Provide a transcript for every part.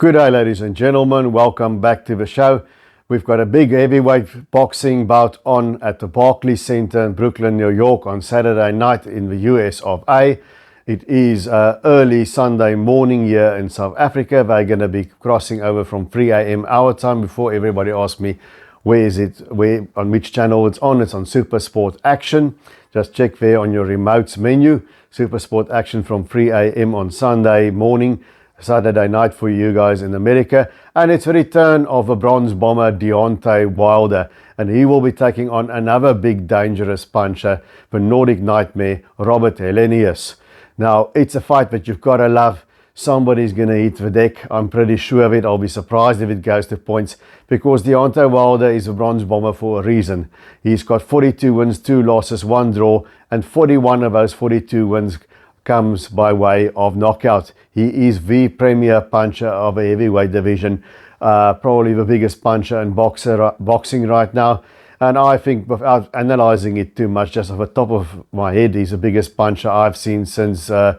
Good day, ladies and gentlemen. Welcome back to the show. We've got a big heavyweight boxing bout on at the Barclays Center in Brooklyn, New York on Saturday night in the US of A. It is early Sunday morning here in South Africa. They're going to be crossing over from 3 a.m. our time. Before everybody asks me where is it, on which channel it's on Super Sport Action. Just check there on your remotes menu. Super Sport Action from 3 a.m. on Sunday morning. Saturday night for you guys in America, and it's a return of the bronze bomber Deontay Wilder, and he will be taking on another big dangerous puncher, the Nordic Nightmare Robert Helenius. Now it's a fight that you've got to love. Somebody's going to hit the deck. I'm pretty sure of it. I'll be surprised if it goes to points, because Deontay Wilder is a bronze bomber for a reason. He's got 42 wins, 2 losses, 1 draw, and 41 of those 42 wins comes by way of knockout. He is the premier puncher of a heavyweight division, probably the biggest puncher in boxing right now. And I think, without analysing it too much, just off the top of my head, he's the biggest puncher I've seen since the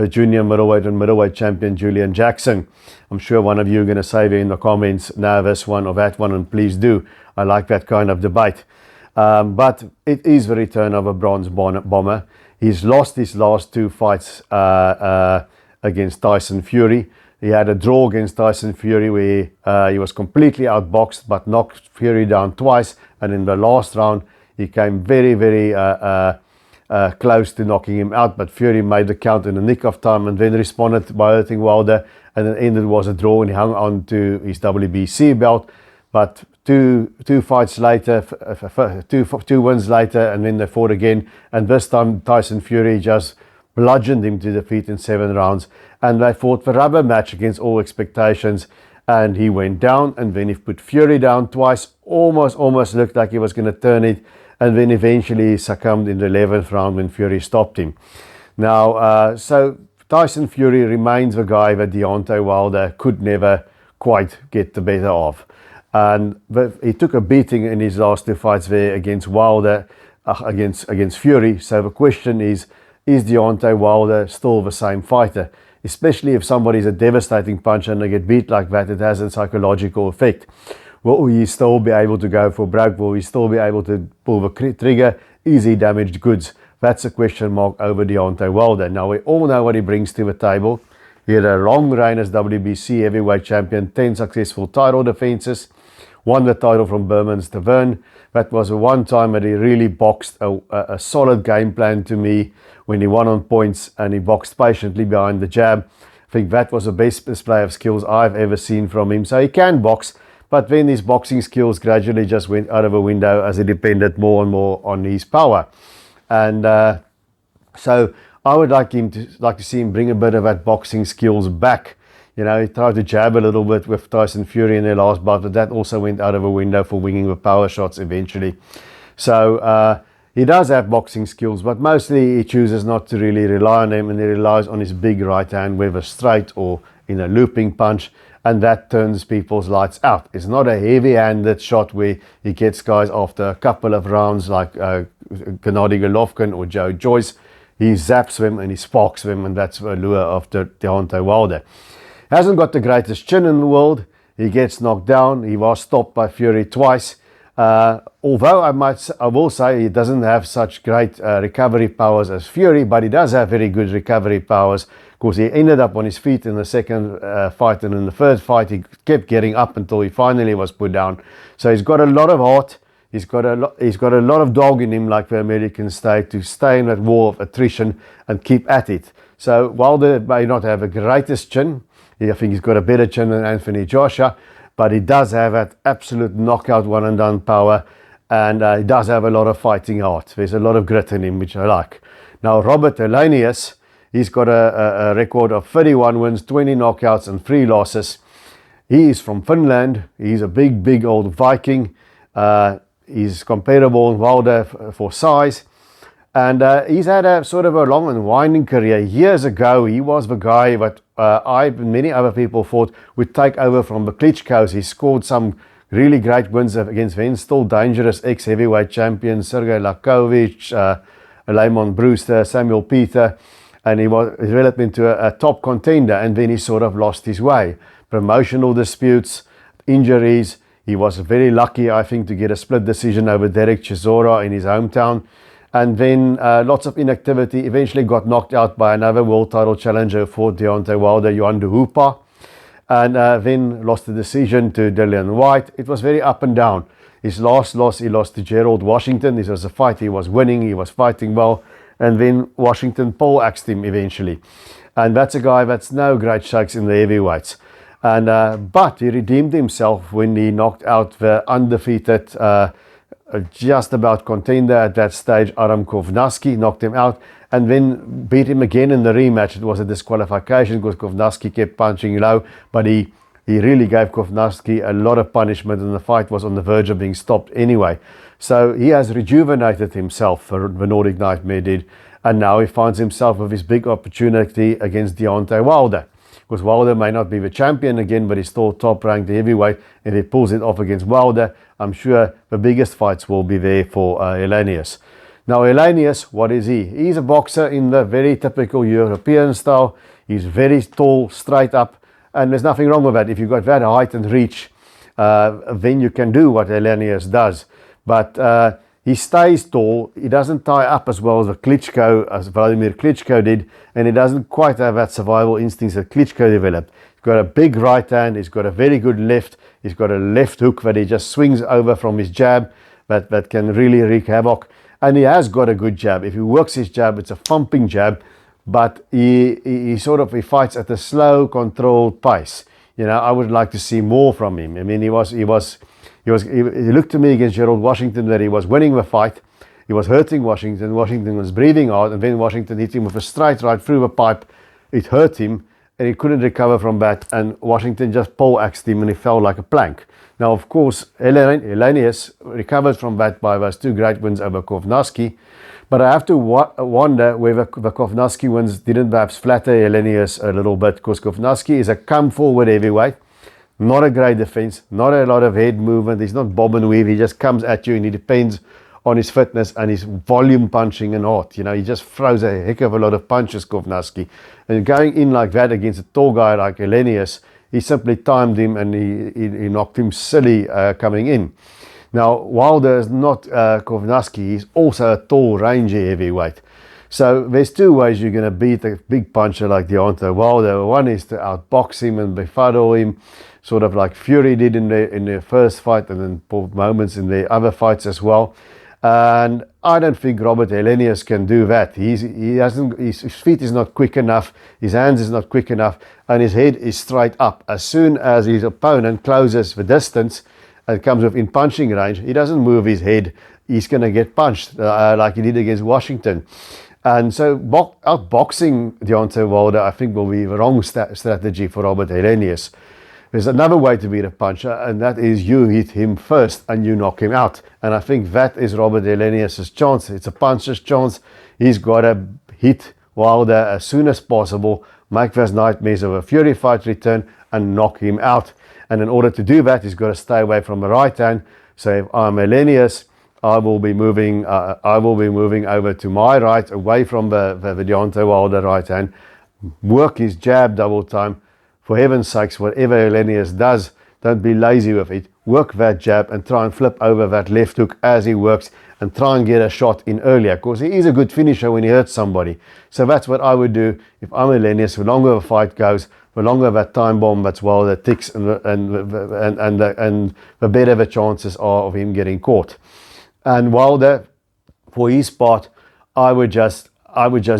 junior middleweight and middleweight champion Julian Jackson. I'm sure one of you are going to say there in the comments, now this one or that one, and please do. I like that kind of debate. But it is the return of a bronze bomber. He's lost his last 2 fights against Tyson Fury. He had a draw against Tyson Fury where he was completely outboxed but knocked Fury down twice. And in the last round, he came very, very close to knocking him out. But Fury made the count in the nick of time and then responded by hurting Wilder. And then ended was a draw, and he hung on to his WBC belt. But two fights later, two wins later, and then they fought again. And this time Tyson Fury just bludgeoned him to defeat in 7 rounds. And they fought the rubber match against all expectations. And he went down, and then he put Fury down twice. Almost looked like he was going to turn it. And then eventually he succumbed in the 11th round when Fury stopped him. Now, so Tyson Fury remains the guy that Deontay Wilder could never quite get the better of. And he took a beating in his last 2 fights there against Wilder, against Fury. So the question is Deontay Wilder still the same fighter? Especially if somebody's a devastating puncher and they get beat like that, it has a psychological effect. Will he still be able to go for broke? Will he still be able to pull the trigger? Is he damaged goods? That's a question mark over Deontay Wilder. Now, we all know what he brings to the table. He had a long reign as WBC heavyweight champion, 10 successful title defenses. Won the title from Bermans Tavern. That was the one time that he really boxed a solid game plan to me, when he won on points and he boxed patiently behind the jab. I think that was the best display of skills I've ever seen from him. So he can box, but then his boxing skills gradually just went out of a window as he depended more and more on his power. And so I would like to see him bring a bit of that boxing skills back. You know, he tried to jab a little bit with Tyson Fury in their last bout, but that also went out of a window for winging the power shots eventually. So he does have boxing skills, but mostly he chooses not to really rely on them, and he relies on his big right hand, whether straight or in a looping punch, and that turns people's lights out. It's not a heavy-handed shot where he gets guys after a couple of rounds like Gennady Golovkin or Joe Joyce. He zaps them and he sparks them, and that's the allure of Deontay Wilder. Hasn't got the greatest chin in the world. He gets knocked down. He was stopped by Fury twice. Although I will say he doesn't have such great recovery powers as Fury, but he does have very good recovery powers. Of course, he ended up on his feet in the second fight, and in the third fight he kept getting up until he finally was put down. So he's got a lot of heart. He's got a lot of dog in him, like the Americans say, to stay in that war of attrition and keep at it. So Wilder may not have the greatest chin. I think he's got a better chin than Anthony Joshua, but he does have that absolute knockout one-and-done power, and he does have a lot of fighting heart. There's a lot of grit in him, which I like. Now, Robert Helenius, he's got a record of 31 wins, 20 knockouts, and 3 losses. He is from Finland. He's a big old Viking. He's comparable in Wilder for size. And he's had a sort of a long and winding career. Years ago, he was the guy that I and many other people thought would take over from the Klitschko's. He scored some really great wins against then still dangerous ex-heavyweight champions, Sergey Lakovic, Lamont Brewster, Samuel Peter. And he developed into a top contender, and then he sort of lost his way. promotional disputes, injuries. He was very lucky, I think, to get a split decision over Derek Chisora in his hometown. And then lots of inactivity. Eventually got knocked out by another world title challenger for Deontay Wilder, Johan de Hoopa. And then lost the decision to Dillian Whyte. It was very up and down. His last loss, he lost to Gerald Washington. This was a fight he was winning. He was fighting well. And then Washington pole-axed him eventually. And that's a guy that's no great shakes in the heavyweights. And but he redeemed himself when he knocked out the undefeated just about contender at that stage, Aram Kovnaski, knocked him out and then beat him again in the rematch. It was a disqualification because Kovnaski kept punching low, but he really gave Kovnaski a lot of punishment and the fight was on the verge of being stopped anyway. So he has rejuvenated himself, the Nordic Nightmare did, and now he finds himself with his big opportunity against Deontay Wilder. Because Wilder may not be the champion again, but he's still top-ranked heavyweight. If he pulls it off against Wilder, I'm sure the biggest fights will be there for Helenius. Now, Helenius, what is he? He's a boxer in the very typical European style. He's very tall, straight up, and there's nothing wrong with that. If you've got that height and reach, then you can do what Helenius does. But he stays tall. He doesn't tie up as well as Vladimir Klitschko did, and he doesn't quite have that survival instincts that Klitschko developed. He's got a big right hand. He's got a very good left. He's got a left hook that he just swings over from his jab that can really wreak havoc. And he has got a good jab. If he works his jab, it's a thumping jab, but he fights at a slow, controlled pace. You know, I would like to see more from him. I mean, he looked to me against Gerald Washington that he was winning the fight. He was hurting Washington. Washington was breathing hard, and then Washington hit him with a straight right through the pipe. It hurt him, and he couldn't recover from that. And Washington just pole-axed him, and he fell like a plank. Now, of course, Helenius recovered from that by those two great wins over Kovnaski. But I have to wonder whether the Kovnaski wins didn't perhaps flatter Helenius a little bit, because Kovnaski is a come-forward heavyweight. Not a great defense, not a lot of head movement. He's not bob and weave. He just comes at you, and he depends on his fitness and his volume punching and hot. You know, he just throws a heck of a lot of punches, Kovnaski. And going in like that against a tall guy like Helenius, he simply timed him and he knocked him silly coming in. Now, Wilder is not Kovnaski. He's also a tall, rangy heavyweight. So there's two ways you're going to beat a big puncher like Deontay Wilder. One is to outbox him and befuddle him, sort of like Fury did in their first fight, and then for moments in their other fights as well. And I don't think Robert Helenius can do that. His feet is not quick enough, his hands is not quick enough, and his head is straight up. As soon as his opponent closes the distance and comes within punching range, he doesn't move his head. He's going to get punched like he did against Washington. And so outboxing Deontay Wilder, I think, will be the wrong strategy for Robert Helenius. There's another way to beat a puncher, and that is you hit him first and you knock him out. And I think that is Robert Helenius' chance. It's a puncher's chance. He's got to hit Wilder as soon as possible, make those nightmares of a Fury fight return, and knock him out. And in order to do that, he's got to stay away from the right hand. So if I'm Helenius, I will be moving over to my right, away from the Deontay Wilder right hand, work his jab double time. For heaven's sakes, whatever Helenius does, don't be lazy with it. Work that jab and try and flip over that left hook as he works and try and get a shot in earlier, because he is a good finisher when he hurts somebody. So that's what I would do if I'm Helenius. The longer the fight goes, the longer that time bomb that's Wilder ticks, and the better the chances are of him getting caught. And Wilder, for his part, I would just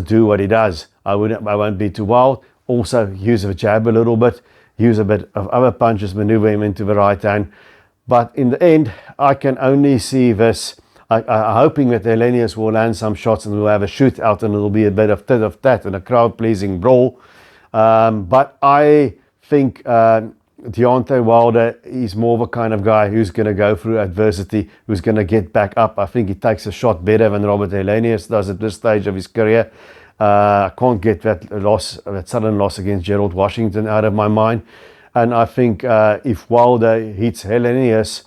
do what he does. I won't be too wild. Also use the jab a little bit, use a bit of other punches, maneuver him into the right hand. But in the end, I can only see this. I'm hoping that Helenius will land some shots and we'll have a shootout and it'll be a bit of tit of tat and a crowd-pleasing brawl. But I think Deontay Wilder is more of a kind of guy who's going to go through adversity, who's going to get back up. I think he takes a shot better than Robert Helenius does at this stage of his career. I can't get that sudden loss against Gerald Washington out of my mind. And I think if Wilder hits Helenius,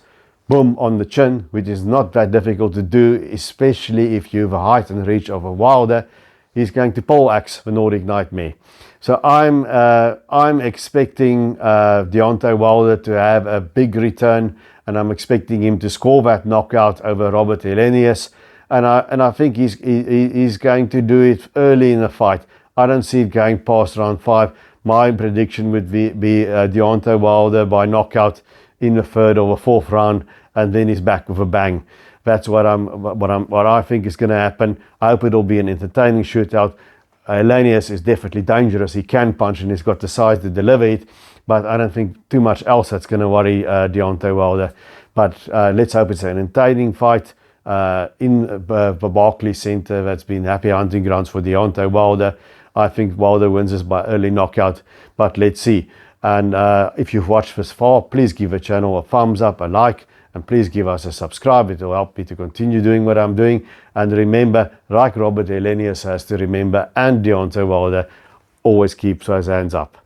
boom, on the chin, which is not that difficult to do, especially if you have a height and reach of a Wilder, he's going to poleaxe the Nordic Nightmare. So I'm expecting Deontay Wilder to have a big return, and I'm expecting him to score that knockout over Robert Helenius, and I think he's going to do it early in the fight. I don't see it going past round 5. My prediction would be Deontay Wilder by knockout in the 3rd or the 4th round, and then he's back with a bang. That's what I think is going to happen. I hope it'll be an entertaining shootout. Helenius is definitely dangerous. He can punch and he's got the size to deliver it, but I don't think too much else that's going to worry Deontay Wilder. But let's hope it's an entertaining fight in the Barclays Center. That's been happy hunting grounds for Deontay Wilder. I think Wilder wins this by early knockout, but let's see. And if you've watched this far, please give the channel a thumbs up, a like, and please give us a subscribe. It will help me to continue doing what I'm doing. And remember, like Robert Helenius has to remember, and Deontay Wilder, always keep those hands up.